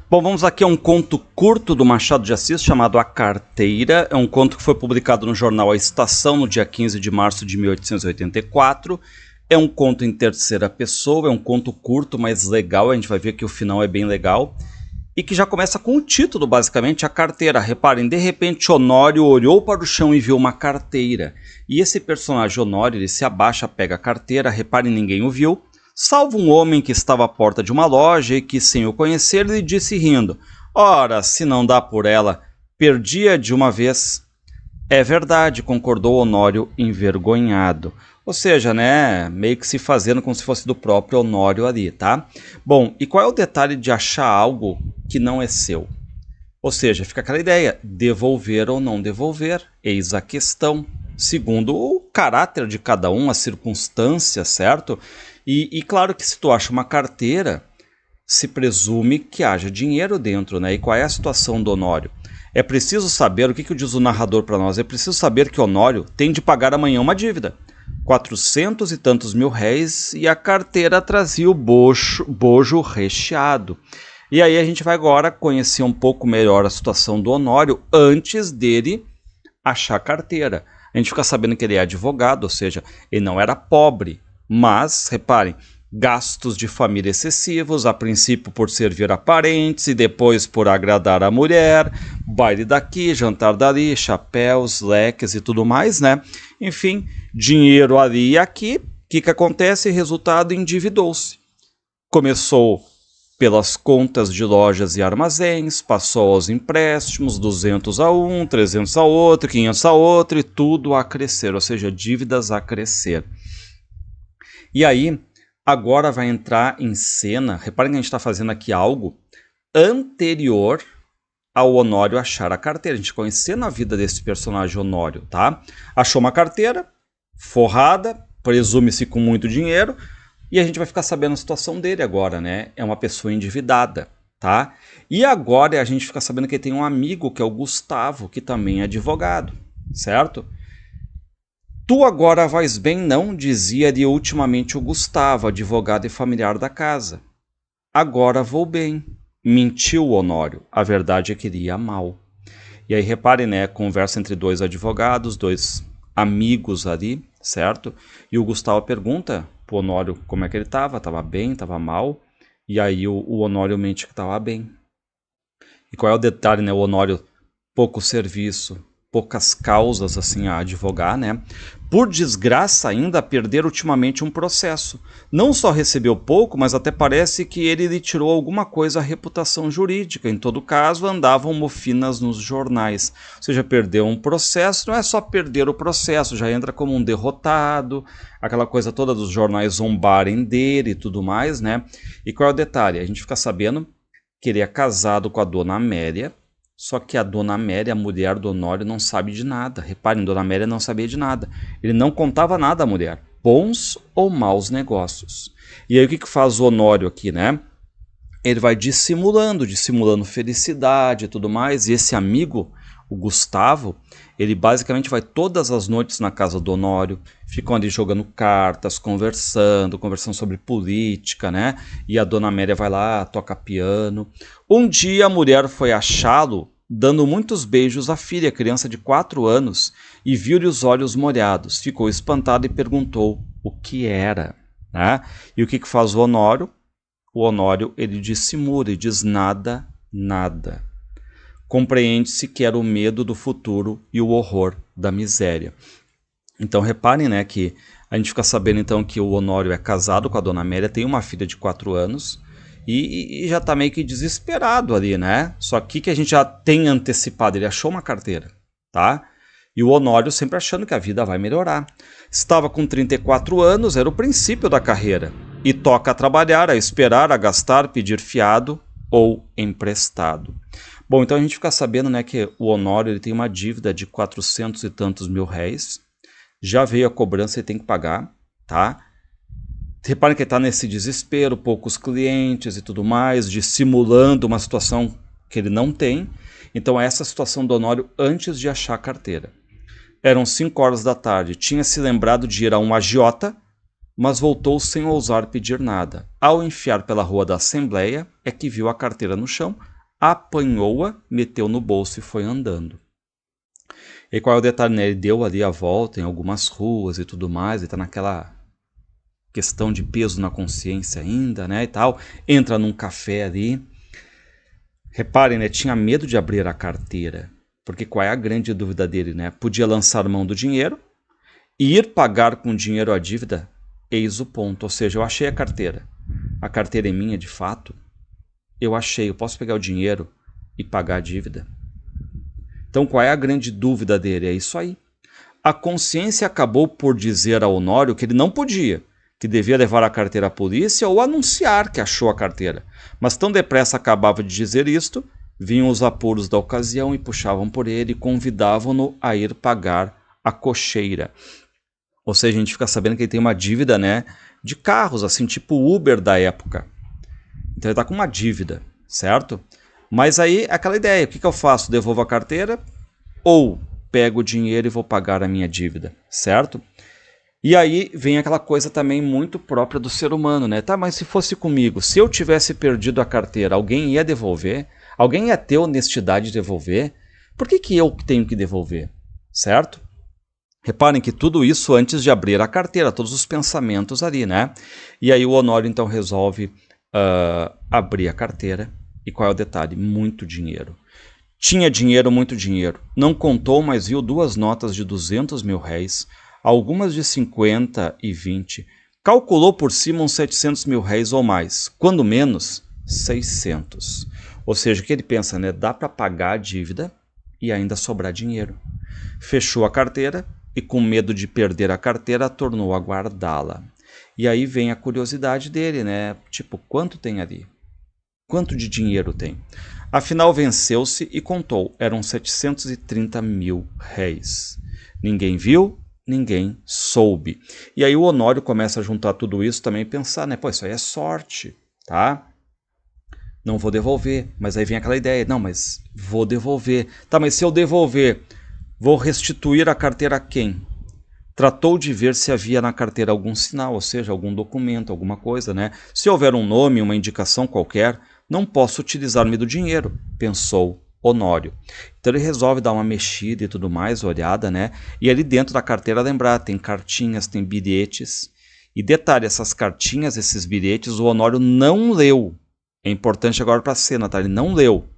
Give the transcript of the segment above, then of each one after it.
Bom, vamos aqui a um conto curto do Machado de Assis chamado A Carteira. É um conto que foi publicado no jornal A Estação no dia 15 de março de 1884. É um conto em terceira pessoa, é um conto curto, mas legal, a gente vai ver que o final é bem legal. E que já começa com o título, basicamente, A Carteira. Reparem, de repente Honório olhou para o chão e viu uma carteira. E esse personagem Honório, ele se abaixa, pega a carteira, reparem, ninguém o viu, salvo um homem que estava à porta de uma loja e que, sem o conhecer, lhe disse rindo: "Ora, se não dá por ela, perdia de uma vez." "É verdade", concordou Honório envergonhado. Ou seja, né, meio que se fazendo como se fosse do próprio Honório ali, tá? Bom, e qual é o detalhe de achar algo que não é seu? Ou seja, fica aquela ideia, devolver ou não devolver, eis a questão. Segundo o caráter de cada um, as circunstâncias, certo? E claro que se tu acha uma carteira, se presume que haja dinheiro dentro, né? E qual é a situação do Honório? É preciso saber, o que diz o narrador para nós? É preciso saber que Honório tem de pagar amanhã uma dívida. 400 e tantos mil réis, e a carteira trazia o bojo recheado. E aí a gente vai agora conhecer um pouco melhor a situação do Honório antes dele achar a carteira. A gente fica sabendo que ele é advogado, ou seja, ele não era pobre, mas, reparem, gastos de família excessivos, a princípio por servir a parentes e depois por agradar a mulher, baile daqui, jantar dali, chapéus, leques e tudo mais, né? Enfim, dinheiro ali e aqui. O que acontece? Resultado, endividou-se. Começou pelas contas de lojas e armazéns, passou aos empréstimos, 200 a um, 300 a outro, 500 a outro, e tudo a crescer, ou seja, dívidas a crescer. E aí, agora vai entrar em cena, reparem que a gente está fazendo aqui algo anterior ao Honório achar a carteira. A gente conhecendo a vida desse personagem Honório, tá? Achou uma carteira, forrada, presume-se com muito dinheiro, e a gente vai ficar sabendo a situação dele agora, né? É uma pessoa endividada, tá? E agora a gente fica sabendo que ele tem um amigo, que é o Gustavo, que também é advogado, certo? "Tu agora vais bem, não?", dizia-lhe ultimamente o Gustavo, advogado e familiar da casa. "Agora vou bem", mentiu o Honório. A verdade é que ele ia mal. E aí reparem, né? Conversa entre dois advogados, dois amigos ali, certo? E o Gustavo pergunta pro Honório como é que ele estava. Estava bem, estava mal. E aí o Honório mente que estava bem. E qual é o detalhe, né? O Honório, pouco serviço, poucas causas assim a advogar, né? Por desgraça ainda perder ultimamente um processo. Não só recebeu pouco, mas até parece que ele lhe tirou alguma coisa a reputação jurídica. Em todo caso, andavam mofinas nos jornais. Ou seja, perdeu um processo, não é só perder o processo, já entra como um derrotado, aquela coisa toda dos jornais zombarem dele e tudo mais, né? E qual é o detalhe? A gente fica sabendo que ele é casado com a dona Amélia, só que a dona Amélia, a mulher do Honório, não sabe de nada. Reparem, dona Amélia não sabia de nada. Ele não contava nada à mulher, bons ou maus negócios. E aí o que faz o Honório aqui, né? Ele vai dissimulando felicidade e tudo mais. E esse amigo, o Gustavo, ele basicamente vai todas as noites na casa do Honório, ficam ali jogando cartas, conversando sobre política, né? E a dona Amélia vai lá, toca piano. Um dia a mulher foi achá-lo dando muitos beijos à filha, criança de 4 anos, e viu-lhe os olhos molhados. Ficou espantado e perguntou o que era, né? E o que faz o Honório? O Honório, ele dissimula e diz nada, nada. Compreende-se que era o medo do futuro e o horror da miséria. Então reparem, né, que a gente fica sabendo então que o Honório é casado com a dona Amélia, tem uma filha de 4 anos e já está meio que desesperado ali, né? Só que a gente já tem antecipado, ele achou uma carteira, tá? E o Honório sempre achando que a vida vai melhorar. Estava com 34 anos, era o princípio da carreira. E toca a trabalhar, a esperar, a gastar, pedir fiado ou emprestado. Bom, então a gente fica sabendo, né, que o Honório ele tem uma dívida de 400 e tantos mil réis. Já veio a cobrança, ele tem que pagar, tá? Reparem que ele está nesse desespero, poucos clientes e tudo mais, dissimulando uma situação que ele não tem. Então essa é a situação do Honório antes de achar a carteira. Eram 5 horas da tarde, tinha se lembrado de ir a um agiota, mas voltou sem ousar pedir nada. Ao enfiar pela rua da Assembleia, é que viu a carteira no chão, apanhou-a, meteu no bolso e foi andando. E qual é o detalhe, né? Ele deu ali a volta em algumas ruas e tudo mais, ele tá naquela questão de peso na consciência ainda, né, e tal. Entra num café ali. Reparem, né? Tinha medo de abrir a carteira. Porque qual é a grande dúvida dele, né? Podia lançar mão do dinheiro e ir pagar com dinheiro a dívida. Eis o ponto. Ou seja, eu achei a carteira. A carteira é minha de fato. Eu achei, eu posso pegar o dinheiro e pagar a dívida. Então qual é a grande dúvida dele? É isso aí. A consciência acabou por dizer a Honório que ele não podia, que devia levar a carteira à polícia ou anunciar que achou a carteira. Mas tão depressa acabava de dizer isto, vinham os apuros da ocasião e puxavam por ele e convidavam-no a ir pagar a cocheira. Ou seja, a gente fica sabendo que ele tem uma dívida, né, de carros, assim, tipo Uber da época. Então ele está com uma dívida, certo? Mas aí, aquela ideia, o que eu faço? Devolvo a carteira ou pego o dinheiro e vou pagar a minha dívida, certo? E aí vem aquela coisa também muito própria do ser humano, né? Tá, mas se fosse comigo, se eu tivesse perdido a carteira, alguém ia devolver? Alguém ia ter honestidade de devolver? Por que eu tenho que devolver, certo? Reparem que tudo isso antes de abrir a carteira, todos os pensamentos ali, né? E aí o Honório então resolve abrir a carteira. E qual é o detalhe? Muito dinheiro. Tinha dinheiro, muito dinheiro. Não contou, mas viu 2 notas de 200 mil réis, algumas de 50 e 20. Calculou por cima uns 700 mil réis ou mais. Quando menos, 600. Ou seja, o que ele pensa, né? Dá para pagar a dívida e ainda sobrar dinheiro. Fechou a carteira e, com medo de perder a carteira, tornou a guardá-la. E aí vem a curiosidade dele, né? Tipo, quanto tem ali? Quanto de dinheiro tem? Afinal, venceu-se e contou. Eram 730 mil réis. Ninguém viu, ninguém soube. E aí o Honório começa a juntar tudo isso também e pensar, né? Pô, isso aí é sorte, tá? Não vou devolver. Mas aí vem aquela ideia. Não, mas vou devolver. Tá, mas se eu devolver, vou restituir a carteira a quem? Tratou de ver se havia na carteira algum sinal, ou seja, algum documento, alguma coisa, né? Se houver um nome, uma indicação qualquer, não posso utilizar-me do dinheiro, pensou Honório. Então ele resolve dar uma mexida e tudo mais, olhada, né? E ali dentro da carteira, lembrar, tem cartinhas, tem bilhetes. E detalhe, essas cartinhas, esses bilhetes, o Honório não leu. É importante agora para a cena, tá? Ele não leu.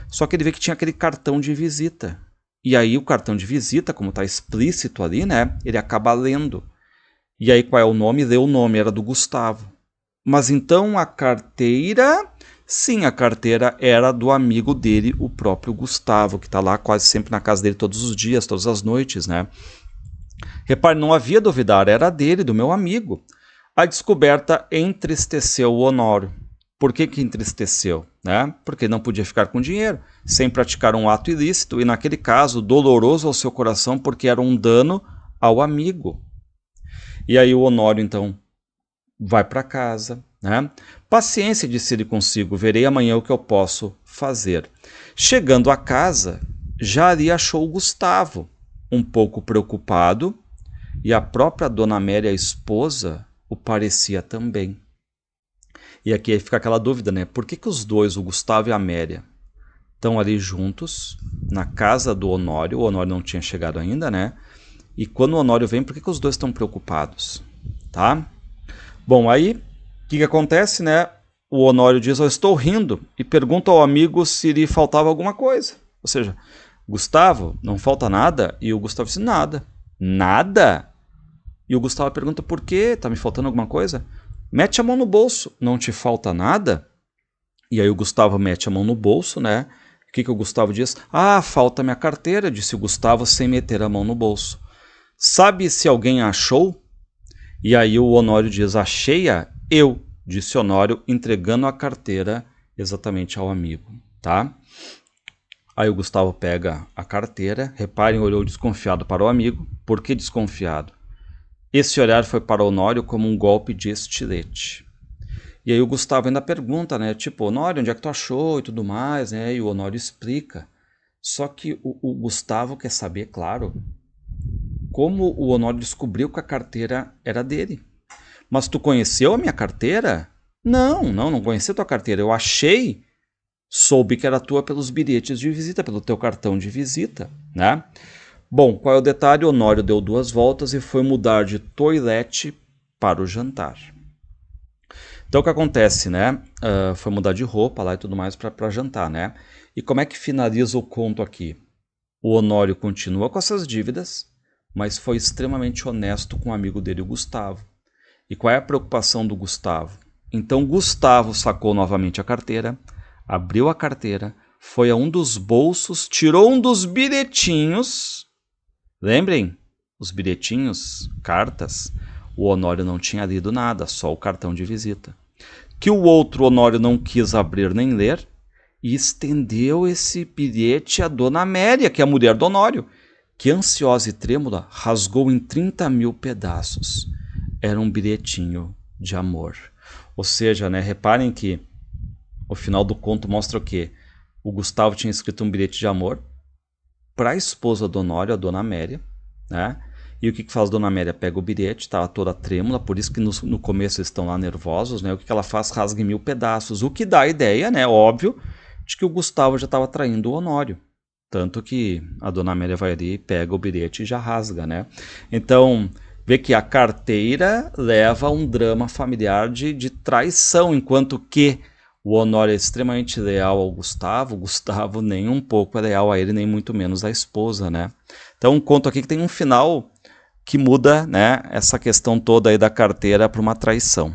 Só que ele vê que tinha aquele cartão de visita. E aí o cartão de visita, como está explícito ali, né? Ele acaba lendo. E aí qual é o nome? Leu o nome, era do Gustavo. Mas então a carteira... Sim, a carteira era do amigo dele, o próprio Gustavo, que está lá quase sempre na casa dele todos os dias, todas as noites, né? Repare, não havia duvidar, era dele, do meu amigo. A descoberta entristeceu o Honório. Por que entristeceu? Né? Porque não podia ficar com dinheiro, sem praticar um ato ilícito, e naquele caso, doloroso ao seu coração, porque era um dano ao amigo. E aí o Honório, então, vai para casa, né? Paciência, disse ele consigo, verei amanhã o que eu posso fazer. Chegando a casa, já ali achou o Gustavo, um pouco preocupado, e a própria Dona Amélia, a esposa, o parecia também. E aqui fica aquela dúvida, né? Por que os dois, o Gustavo e a Amélia, estão ali juntos, na casa do Honório? O Honório não tinha chegado ainda, né? E quando o Honório vem, por que os dois estão preocupados? Tá? Bom, aí, o que acontece, né? O Honório diz, eu estou rindo, e pergunta ao amigo se lhe faltava alguma coisa. Ou seja, Gustavo, não falta nada? E o Gustavo diz, nada. Nada? E o Gustavo pergunta, por quê? Tá me faltando alguma coisa? Mete a mão no bolso, não te falta nada? E aí o Gustavo mete a mão no bolso, né? O que o Gustavo diz? Ah, falta minha carteira, disse o Gustavo sem meter a mão no bolso. Sabe se alguém a achou? E aí o Honório diz, achei-a eu, disse Honório, entregando a carteira exatamente ao amigo, tá? Aí o Gustavo pega a carteira, reparem, olhou desconfiado para o amigo. Por que desconfiado? Esse olhar foi para Honório como um golpe de estilete. E aí o Gustavo ainda pergunta, né? Tipo, Honório, onde é que tu achou e tudo mais, né? E o Honório explica. Só que o Gustavo quer saber, claro, como o Honório descobriu que a carteira era dele. Mas tu conheceu a minha carteira? Não conheci a tua carteira. Eu achei, Soube que era tua pelos bilhetes de visita, pelo teu cartão de visita, né? Bom, qual é o detalhe? Honório deu 2 voltas e foi mudar de toilette para o jantar. Então o que acontece, né? Foi mudar de roupa lá e tudo mais para jantar, né? E como é que finaliza o conto aqui? O Honório continua com essas dívidas, mas foi extremamente honesto com o amigo dele, o Gustavo. E qual é a preocupação do Gustavo? Então Gustavo sacou novamente a carteira, abriu a carteira, foi a um dos bolsos, tirou um dos bilhetinhos. Lembrem, os bilhetinhos, cartas, o Honório não tinha lido nada, só o cartão de visita. Que o outro Honório não quis abrir nem ler e estendeu esse bilhete à Dona Amélia, que é a mulher do Honório, que ansiosa e trêmula rasgou em 30 mil pedaços. Era um bilhetinho de amor. Ou seja, né, reparem que o final do conto mostra o quê? O Gustavo tinha escrito um bilhete de amor para a esposa do Honório, a Dona Amélia, né? E o que faz a Dona Amélia? Pega o bilhete, tá toda trêmula, por isso que no começo eles estão lá nervosos, né? O que ela faz? Rasga em 1000 pedaços, o que dá a ideia, né? Óbvio, de que o Gustavo já estava traindo o Honório. Tanto que a Dona Amélia vai ali, pega o bilhete e já rasga, né? Então, vê que a carteira leva a um drama familiar de traição, enquanto que o Honório é extremamente leal ao Gustavo, o Gustavo nem um pouco é leal a ele, nem muito menos à esposa, né? Então, um conto aqui que tem um final que muda, né, essa questão toda aí da carteira para uma traição.